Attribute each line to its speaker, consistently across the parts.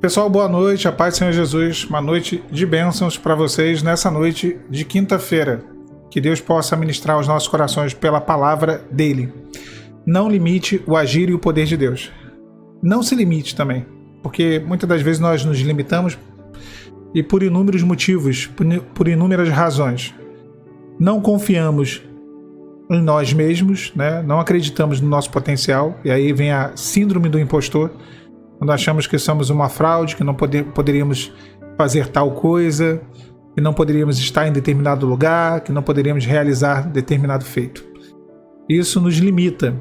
Speaker 1: Pessoal, boa noite, a paz do Senhor Jesus, uma noite de bênçãos para vocês nessa noite de quinta-feira. Que Deus possa ministrar aos nossos corações pela palavra dele. Não limite o agir e o poder de Deus. Não se limite também, porque muitas das vezes nós nos limitamos e por inúmeros motivos, por inúmeras razões. Não confiamos em nós mesmos, né? Não acreditamos no nosso potencial, e aí vem a síndrome do impostor, quando achamos que somos uma fraude, que não poderíamos fazer tal coisa, que não poderíamos estar em determinado lugar, que não poderíamos realizar determinado feito. Isso nos limita.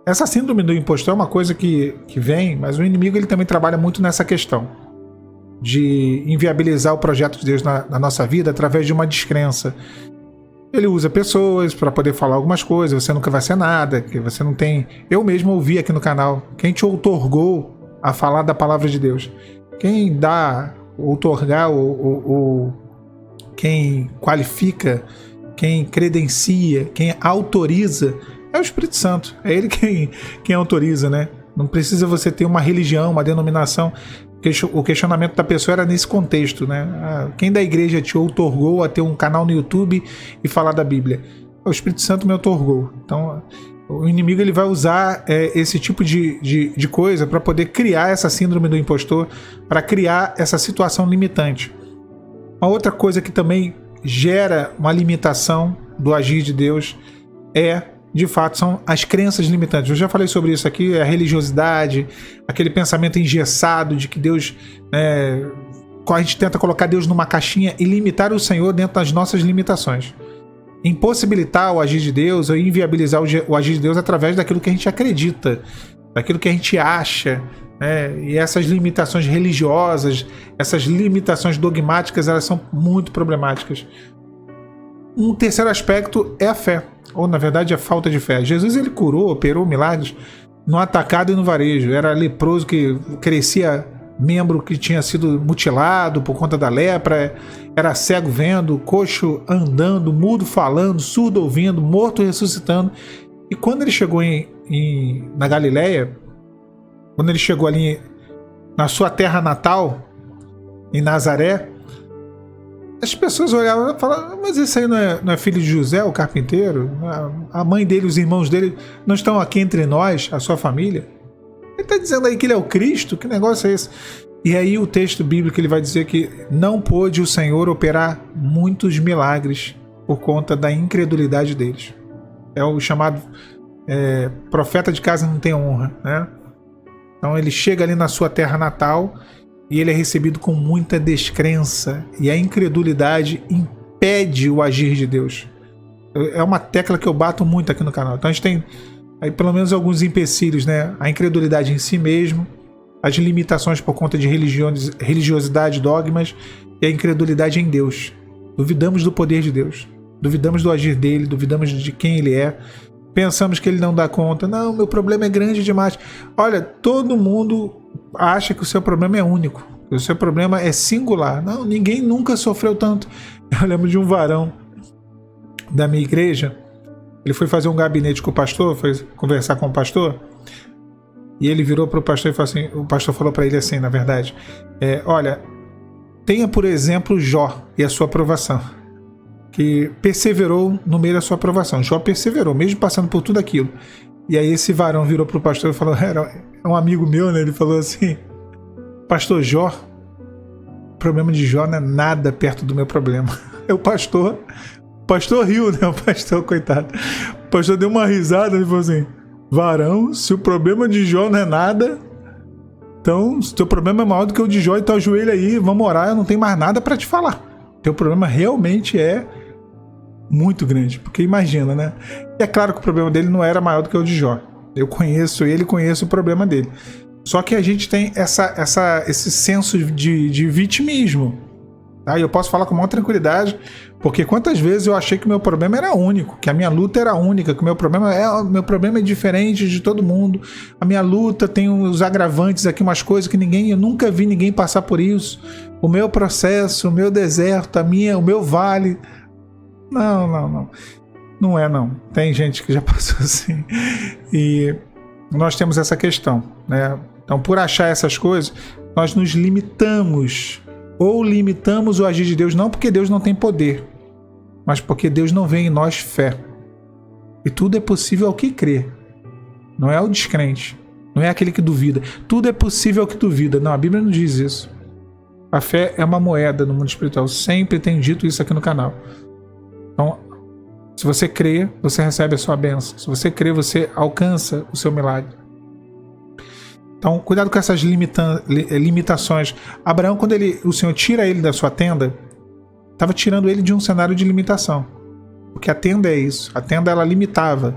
Speaker 1: Essa síndrome do impostor é uma coisa que vem, mas o inimigo ele também trabalha muito nessa questão de inviabilizar o projeto de Deus na nossa vida através de uma descrença. Ele usa pessoas para poder falar algumas coisas, você nunca vai ser nada, que você não tem... Eu mesmo ouvi aqui no canal, quem te outorgou a falar da palavra de Deus? Quem dá, outorgar, quem qualifica, quem credencia, quem autoriza, é o Espírito Santo. É ele quem autoriza, né? Não precisa você ter uma religião, uma denominação. O questionamento da pessoa era nesse contexto, né? Quem da igreja te outorgou a ter um canal no YouTube e falar da Bíblia? O Espírito Santo me outorgou. Então, o inimigo ele vai usar esse tipo de coisa para poder criar essa síndrome do impostor, para criar essa situação limitante. Uma outra coisa que também gera uma limitação do agir de Deus de fato, são as crenças limitantes. Eu já falei sobre isso aqui, a religiosidade, aquele pensamento engessado de que Deus... a gente tenta colocar Deus numa caixinha e limitar o Senhor dentro das nossas limitações. Impossibilitar o agir de Deus ou inviabilizar o agir de Deus através daquilo que a gente acredita, daquilo que a gente acha. E essas limitações religiosas, essas limitações dogmáticas, elas são muito problemáticas. Um terceiro aspecto é a fé, ou na verdade a falta de fé. Jesus ele curou, operou milagres no atacado e no varejo. Era leproso que crescia membro que tinha sido mutilado por conta da lepra, era cego vendo, coxo andando, mudo falando, surdo ouvindo, morto ressuscitando. E quando ele chegou na Galileia, quando ele chegou ali na sua terra natal, em Nazaré, as pessoas olhavam e falavam: mas esse aí não é filho de José, o carpinteiro? A mãe dele, os irmãos dele não estão aqui entre nós, a sua família? Ele está dizendo aí que ele é o Cristo? Que negócio é esse? E aí o texto bíblico ele vai dizer que não pôde o Senhor operar muitos milagres por conta da incredulidade deles. É o chamado profeta de casa não tem honra, né? Então ele chega ali na sua terra natal e ele é recebido com muita descrença. E a incredulidade impede o agir de Deus. É uma tecla que eu bato muito aqui no canal. Então a gente tem aí pelo menos alguns empecilhos, né? A incredulidade em si mesmo, as limitações por conta de religiosidade, dogmas, e a incredulidade em Deus. Duvidamos do poder de Deus. Duvidamos do agir dele, duvidamos de quem ele é. Pensamos que ele não dá conta. Não, meu problema é grande demais. Olha, todo mundo acha que o seu problema é único, que o seu problema é singular. Não, ninguém nunca sofreu tanto. Eu lembro de um varão da minha igreja. Ele foi fazer um gabinete com o pastor, foi conversar com o pastor, e ele virou para o pastor e falou assim, o pastor falou para ele assim, na verdade, olha, tenha por exemplo Jó e a sua aprovação, que perseverou no meio da sua aprovação. Jó perseverou, mesmo passando por tudo aquilo. E aí esse varão virou pro pastor e falou, era um amigo meu, né? Ele falou assim: pastor Jó, o problema de Jó não é nada perto do meu problema. O pastor riu, né? O pastor, coitado. O pastor deu uma risada e falou assim: varão, se o problema de Jó não é nada, então se o teu problema é maior do que o de Jó, então ajoelha aí, vamos orar, eu não tenho mais nada para te falar. Teu problema realmente é muito grande, porque imagina, né? E é claro que o problema dele não era maior do que o de Jó. Eu conheço ele, conheço o problema dele. Só que a gente tem esse senso de vitimismo. Tá? E eu posso falar com maior tranquilidade, porque quantas vezes eu achei que o meu problema era único, que a minha luta era única, que o meu problema é diferente de todo mundo. A minha luta tem os agravantes aqui, umas coisas que eu nunca vi ninguém passar por isso. O meu processo, o meu deserto, o meu vale. Não. Não é, não. Tem gente que já passou assim. E nós temos essa questão, né? Então, por achar essas coisas, nós nos limitamos, ou limitamos o agir de Deus, não porque Deus não tem poder, mas porque Deus não vê em nós fé. E tudo é possível ao que crê. Não é o descrente, não é aquele que duvida. Tudo é possível ao que duvida. Não, a Bíblia não diz isso. A fé é uma moeda no mundo espiritual. Sempre tenho dito isso aqui no canal. Então, se você crê, você recebe a sua bênção. Se você crê, você alcança o seu milagre. Então, cuidado com essas limitações. Abraão, quando o Senhor tira ele da sua tenda, estava tirando ele de um cenário de limitação. Porque a tenda é isso. A tenda, ela limitava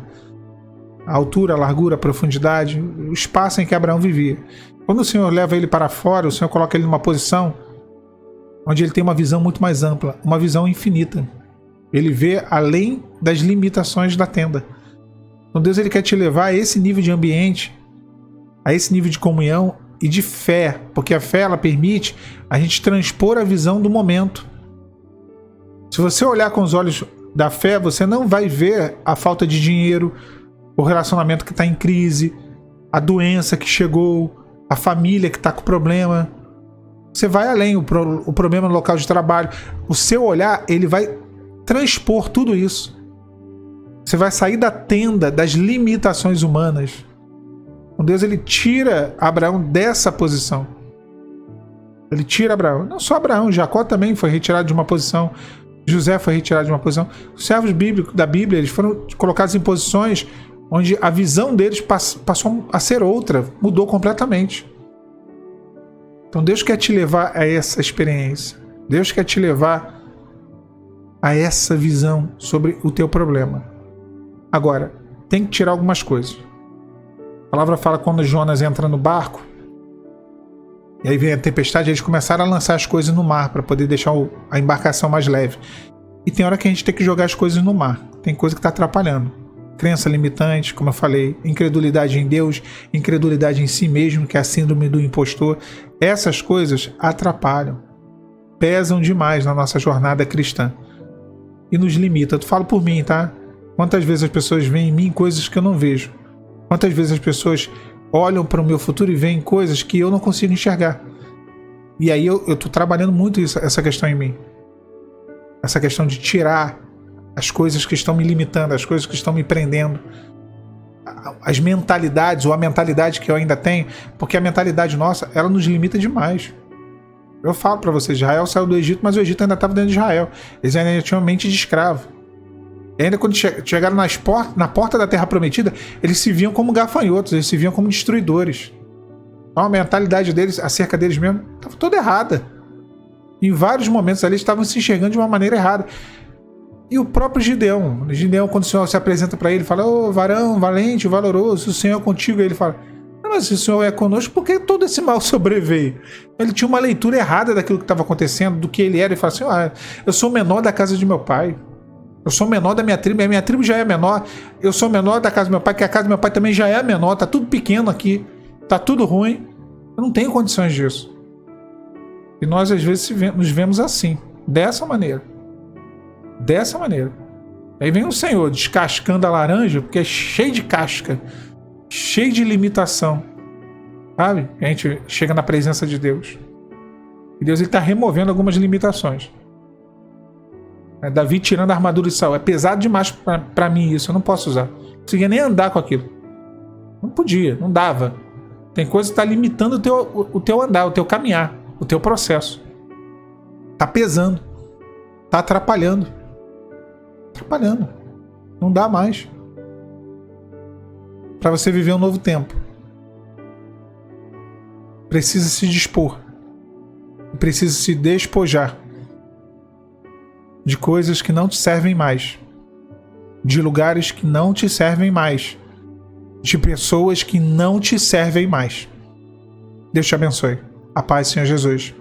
Speaker 1: a altura, a largura, a profundidade, o espaço em que Abraão vivia. Quando o Senhor leva ele para fora, o Senhor coloca ele numa posição onde ele tem uma visão muito mais ampla, uma visão infinita. Ele vê além das limitações da tenda. Então Deus, ele quer te levar a esse nível de ambiente, a esse nível de comunhão e de fé, porque a fé, ela permite a gente transpor a visão do momento. Se você olhar com os olhos da fé, você não vai ver a falta de dinheiro, o relacionamento que está em crise, a doença que chegou, a família que está com problema. Você vai além, o problema no local de trabalho. O seu olhar, ele vai transpor tudo isso. Você vai sair da tenda, das limitações humanas. Então Deus, ele tira Abraão dessa posição. Ele tira Abraão. Não só Abraão, Jacó também foi retirado de uma posição. José foi retirado de uma posição. Os servos bíblicos da Bíblia, eles foram colocados em posições onde a visão deles passou a ser outra, mudou completamente. Então Deus quer te levar a essa experiência. Deus quer te levar a essa visão sobre o teu problema. Agora, tem que tirar algumas coisas. A palavra fala quando Jonas entra no barco, e aí vem a tempestade, eles começaram a lançar as coisas no mar para poder deixar a embarcação mais leve. E tem hora que a gente tem que jogar as coisas no mar. Tem coisa que está atrapalhando. Crença limitante, como eu falei, incredulidade em Deus, incredulidade em si mesmo, que é a síndrome do impostor. Essas coisas atrapalham, pesam demais na nossa jornada cristã e nos limita. Tu fala por mim, tá? Quantas vezes as pessoas veem em mim coisas que eu não vejo? Quantas vezes as pessoas olham para o meu futuro e veem coisas que eu não consigo enxergar? E aí eu estou trabalhando muito essa questão em mim. Essa questão de tirar as coisas que estão me limitando, as coisas que estão me prendendo, as mentalidades, ou a mentalidade que eu ainda tenho, porque a mentalidade nossa, ela nos limita demais. Eu falo para vocês, Israel saiu do Egito, mas o Egito ainda estava dentro de Israel. Eles ainda tinham mente de escravo. E ainda quando chegaram na porta da Terra Prometida, eles se viam como gafanhotos, eles se viam como destruidores. Então a mentalidade deles, acerca deles mesmo, estava toda errada. Em vários momentos ali, eles estavam se enxergando de uma maneira errada. E o próprio Gideão, quando o Senhor se apresenta para ele, fala: ô varão, valente, valoroso, o Senhor é contigo. Aí ele fala: mas se o Senhor é conosco, por que todo esse mal sobreveio? Ele tinha uma leitura errada daquilo que estava acontecendo, do que ele era. Ele fala assim: eu sou o menor da casa de meu pai. Eu sou o menor da minha tribo já é menor. Eu sou o menor da casa do meu pai, que a casa do meu pai também já é menor. Tá tudo pequeno aqui, tá tudo ruim. Eu não tenho condições disso. E nós às vezes nos vemos assim, dessa maneira. Dessa maneira. Aí vem o Senhor descascando a laranja, porque é cheio de casca, cheio de limitação. Sabe? A gente chega na presença de Deus. E Deus está removendo algumas limitações. Davi tirando a armadura de Saul. É pesado demais para mim isso. Eu não posso usar. Não conseguia nem andar com aquilo. Não podia, não dava. Tem coisa que está limitando o teu andar, o teu caminhar, o teu processo. Está pesando. Está atrapalhando. Atrapalhando. Não dá mais. Para você viver um novo tempo, precisa se dispor. Precisa se despojar de coisas que não te servem mais, de lugares que não te servem mais, de pessoas que não te servem mais. Deus te abençoe. A paz, Senhor Jesus.